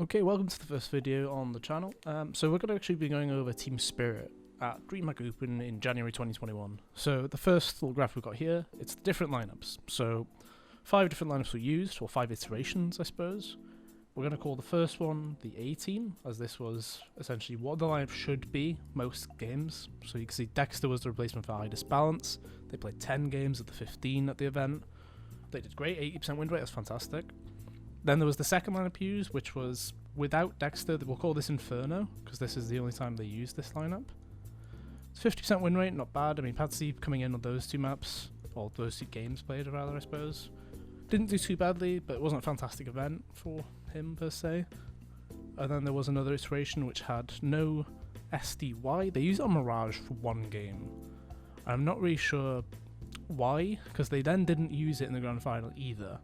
Okay, welcome to the first video on the channel. So we're going to actually be going over Team Spirit at DreamHack Open in January 2021. So the first little graph we've got here, it's the different lineups. So 5 different lineups were used, or 5 iterations I suppose. We're going to call the first one the A team, as this was essentially what the lineup should be most games. So you can see Dexter was the replacement for Idis Balance. They played 10 games of the 15 at the event. They did great, 80% win rate, that's fantastic. Then there was the second lineup used, which was without Dexter. We'll call this Inferno, because this is the only time they used this lineup. It's 50% win rate, not bad. I mean, Patsy coming in on those two maps, or those two games played rather, I suppose. Didn't do too badly, but it wasn't a fantastic event for him per se. And then there was another iteration which had no SDY. They used it on Mirage for one game. I'm not really sure why, because they then didn't use it in the grand final either.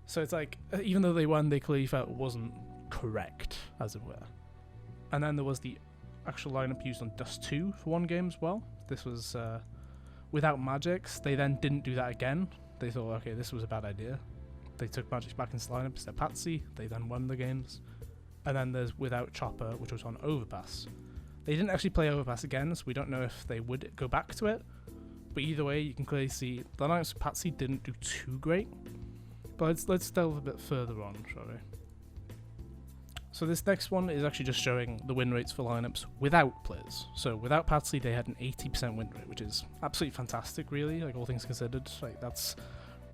So it's like, even though they won, they clearly felt it wasn't correct, as it were. And then there was the actual lineup used on Dust 2 for one game as well. This was without Magix. They then didn't do that again. They thought, okay, this was a bad idea. They took Magix back into the lineup instead of Patsy. They then won the games. And then there's without Chopper, which was on Overpass. They didn't actually play Overpass again, so we don't know if they would go back to it. But either way, you can clearly see the lineups of Patsy didn't do too great. But let's delve a bit further on, shall we? So this next one is actually just showing the win rates for lineups without players. So without Patsy, they had an 80% win rate, which is absolutely fantastic, really. Like, all things considered, like, that's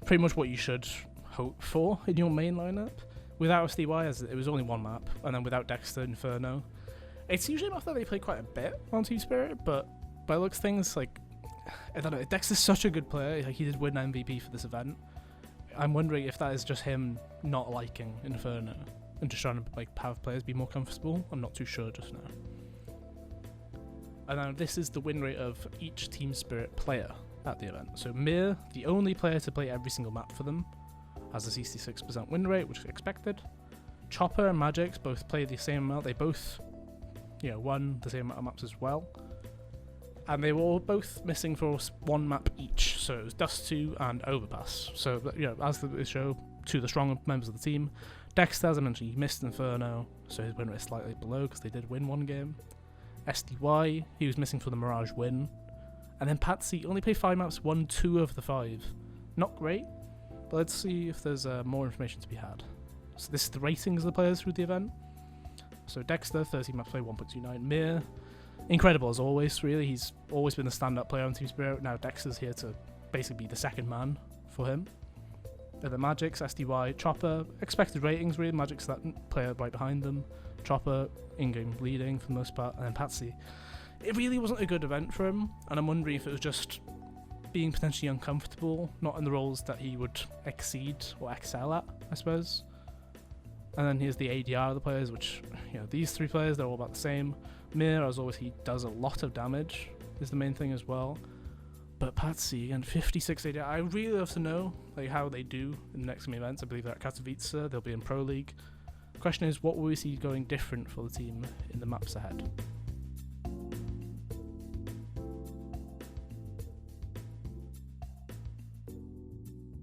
pretty much what you should hope for in your main lineup. Without SDY, as it was only one map, and then without Dexter, Inferno, it's usually a map that they play quite a bit on Team Spirit. But by looks things, like, I don't know, Dexter's such a good player. Like, he did win MVP for this event. I'm wondering if that is just him not liking Inferno and just trying to like have players be more comfortable. I'm not too sure just now. And then this is the win rate of each Team Spirit player at the event. So Mir, the only player to play every single map for them, has a 66% win rate, which is expected. Chopper and Magix both play the same amount. They both, won the same amount of maps as well. And they were both missing for one map each, so it was Dust 2 and Overpass. So, as they show, two of the stronger members of the team. Dexter, as I mentioned, he missed Inferno, so his win rate is slightly below because they did win one game. SDY, he was missing for the Mirage win. And then Patsy only played 5 maps, won 2 of the 5. Not great, but let's see if there's more information to be had. So this is the ratings of the players through the event. So Dexter, 13 maps played, 1.29. Mir, incredible as always, really. He's always been the stand-up player on Team Spirit. Now Dexter's here to basically be the second man for him. The Magix, SDY, Chopper, expected ratings really. Magix, that player right behind them. Chopper, in-game leading for the most part. And then Patsy. It really wasn't a good event for him, and I'm wondering if it was just being potentially uncomfortable, not in the roles that he would exceed or excel at, I suppose. And then here's the ADR of the players, which, these 3 players, they're all about the same. Mir, as always, he does a lot of damage, is the main thing as well. But Patsy, and 56 ADR, I really love to know how they do in the next events. I believe they're at Katowice, they'll be in Pro League. The question is, what will we see going different for the team in the maps ahead?